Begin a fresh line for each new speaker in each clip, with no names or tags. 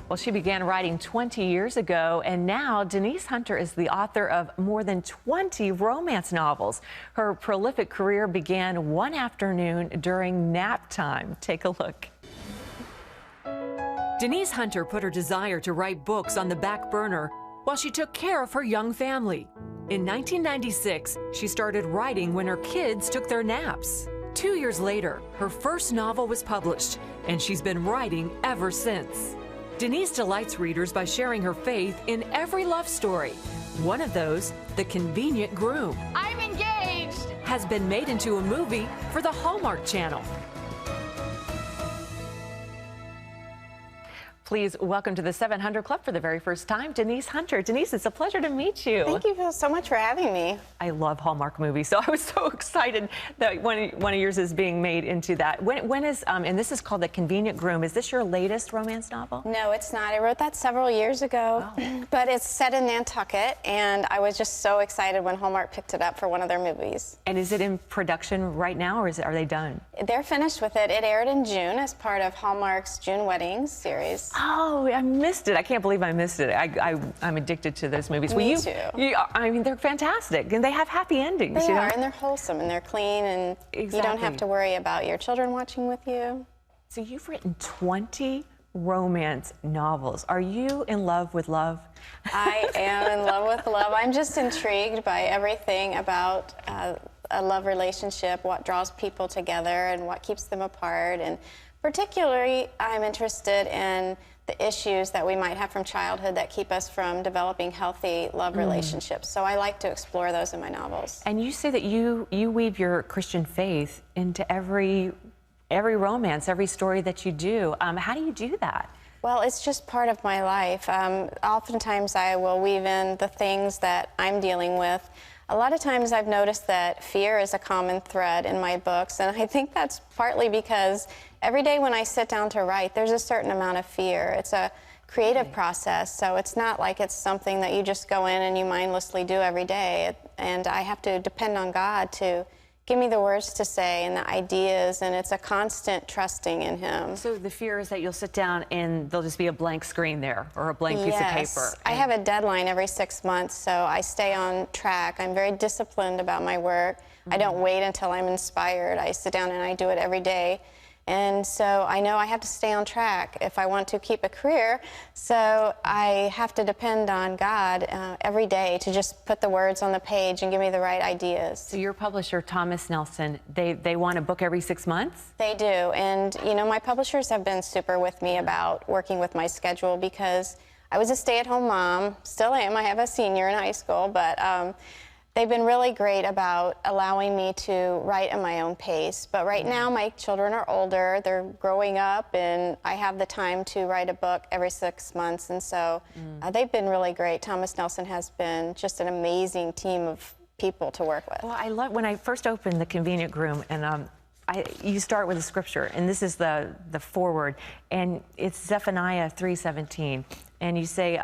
Well, she began writing 20 years ago, and now Denise Hunter is the author of more than 20 romance novels. Her prolific career began one afternoon during nap time. Take a look. Denise Hunter put her desire to write books on the back burner while she took care of her young family. In 1996, she started writing when her kids took their naps. 2 years later, her first novel was published, and she's been writing ever since. Denise delights readers by sharing her faith in every love story. One of those, The Convenient Groom,
I'm engaged,
has been made into a movie for the Hallmark Channel. Please welcome to the 700 Club for the very first time, Denise Hunter. Denise, it's a pleasure to meet you.
Thank you so much for having me.
I love Hallmark movies, so I was so excited that one of yours is being made into that. When is, and this is called The Convenient Groom. Is this your latest romance novel?
No, it's not. I wrote that several years ago, but it's set in Nantucket, and I was just so excited when Hallmark picked it up for one of their movies.
And is it in production right now, or are they done?
They're finished with it. It aired in June as part of Hallmark's June Weddings series.
Oh, I missed it. I can't believe I missed it. I'm addicted to those movies.
Me too.
I mean, they're fantastic, and they have happy endings.
They are, and they're wholesome, and they're clean, and you don't have to worry about your children watching with you.
So you've written 20 romance novels. Are you in love with love?
I am in love with love. I'm just intrigued by everything about a love relationship, what draws people together and what keeps them apart. And particularly, I'm interested in the issues that we might have from childhood that keep us from developing healthy love relationships. So I like to explore those in my novels.
And you say that you weave your Christian faith into every romance, every story that you do. How do you do that?
Well, it's just part of my life. Oftentimes I will weave in the things that I'm dealing with. A lot of times I've noticed that fear is a common thread in my books, and I think that's partly because every day when I sit down to write, there's a certain amount of fear. It's a creative process, so it's not like it's something that you just go in and you mindlessly do every day. And I have to depend on God to give me the words to say and the ideas, and it's a constant trusting in Him.
So the fear is that you'll sit down and there'll just be a blank screen there, or a blank piece of paper.
I have a deadline every 6 months, so I stay on track. I'm very disciplined about my work. I don't wait until I'm inspired. I sit down and I do it every day. And so I know I have to stay on track if I want to keep a career. So I have to depend on God every day to just put the words on the page and give me the right ideas.
So your publisher, Thomas Nelson, they want a book every 6 months?
They do. And, you know, my publishers have been super with me about working with my schedule because I was a stay-at-home mom. Still am. I have a senior in high school, but they've been really great about allowing me to write at my own pace. But right now, my children are older, they're growing up, and I have the time to write a book every 6 months. And so they've been really great. Thomas Nelson has been just an amazing team of people to work with.
Well, I love, when I first opened The Convenient Groom, and you start with a scripture, and this is the foreword, and it's Zephaniah 3:17, and you say,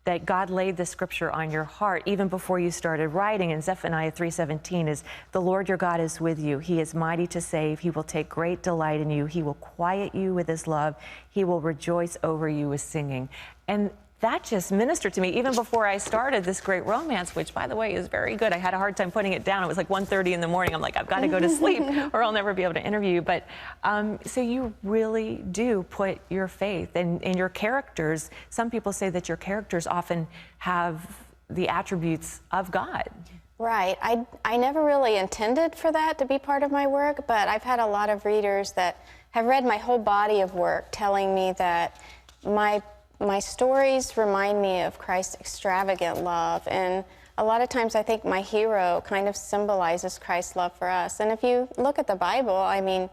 that God laid the scripture on your heart even before you started writing. And Zephaniah 3:17 is, the Lord your God is with you. He is mighty to save. He will take great delight in you. He will quiet you with his love. He will rejoice over you with singing. And that just ministered to me even before I started this great romance, which, by the way, is very good. I had a hard time putting it down. It was like 1:30 in the morning. I'm like, I've got to go to sleep or I'll never be able to interview you. But so you really do put your faith in your characters. Some people say that your characters often have the attributes of God.
Right. I never really intended for that to be part of my work, but I've had a lot of readers that have read my whole body of work telling me that my stories remind me of Christ's extravagant love, and a lot of times I think my hero kind of symbolizes Christ's love for us. And if you look at the Bible, I mean,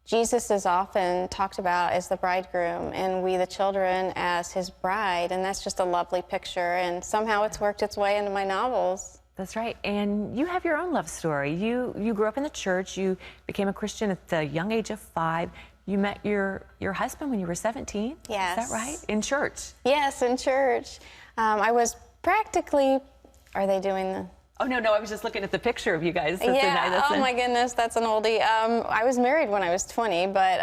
Jesus is often talked about as the bridegroom, and we, the children, as his bride, and that's just a lovely picture, and somehow it's worked its way into my novels.
That's right. And you have your own love story. You grew up in the church. You became a Christian at the young age of 5. You met your husband when you were 17?
Yes.
Is that right? In church?
Yes, in church. I was practically, are they doing the...
Oh, no, I was just looking at the picture of you guys.
My goodness, that's an oldie. I was married when I was 20, but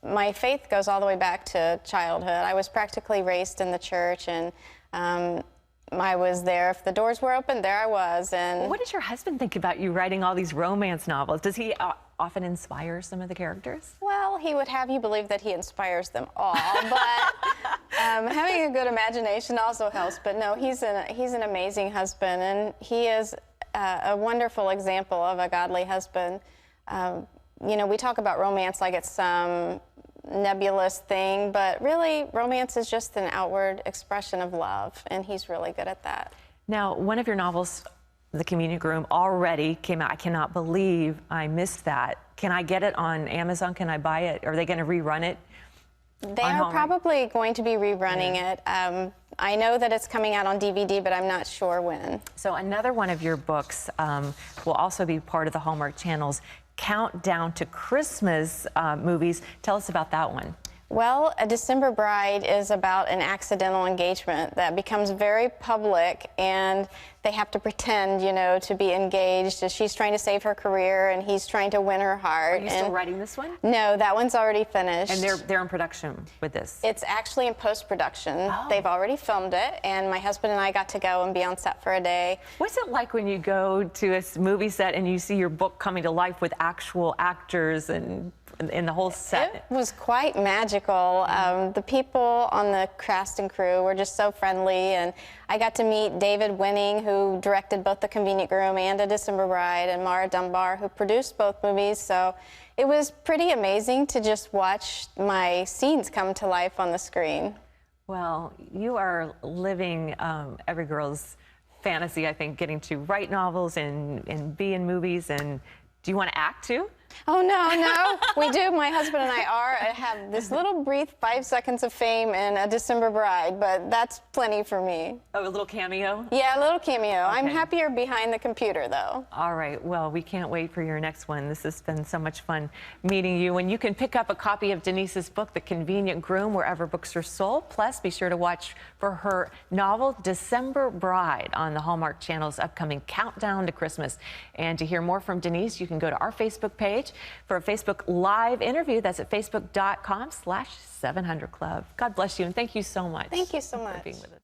my faith goes all the way back to childhood. I was practically raised in the church, and I was there. If the doors were open, there I was. And
what does your husband think about you writing all these romance novels? Does he often inspire some of the characters?
Well, he would have you believe that he inspires them all, but having a good imagination also helps. But no, he's an amazing husband, and he is a wonderful example of a godly husband. You know, we talk about romance like it's some nebulous thing, but really romance is just an outward expression of love, and he's really good at that.
Now, one of your novels, The Convenient Groom, already came out. I cannot believe I missed that. Can I get it on Amazon? Can I buy it? Are they going to rerun it?
They are probably going to be rerunning it. I know that it's coming out on DVD, but I'm not sure when.
So another one of your books will also be part of the Hallmark Channel's Countdown to Christmas movies. Tell us about that one.
Well, A December Bride is about an accidental engagement that becomes very public, and they have to pretend, you know, to be engaged as she's trying to save her career and he's trying to win her heart.
Are you still writing this one?
No, that one's already finished.
And they're in production with this?
It's actually in post-production.
Oh.
They've already filmed it, and my husband and I got to go and be on set for a day.
What's it like when you go to a movie set and you see your book coming to life with actual actors and in the whole set?
It was quite magical. The people on the cast and crew were just so friendly, and I got to meet David Winning, who directed both The Convenient Groom and A December Bride, and Mara Dunbar, who produced both movies. So it was pretty amazing to just watch my scenes come to life on the screen.
Well, you are living every girl's fantasy, I think, getting to write novels and be in movies. And do you want to act too?
Oh, no. We do. My husband and I have this little brief 5 seconds of fame in A December Bride, but that's plenty for me.
Oh, a little cameo?
Yeah, a little cameo. Okay. I'm happier behind the computer, though.
All right. Well, we can't wait for your next one. This has been so much fun meeting you. And you can pick up a copy of Denise's book, The Convenient Groom, wherever books are sold. Plus, be sure to watch for her novel, December Bride, on the Hallmark Channel's upcoming Countdown to Christmas. And to hear more from Denise, you can go to our Facebook page for a Facebook Live interview. That's at facebook.com/700club. God bless you, and thank you so much.
Thank you so much
for being with us.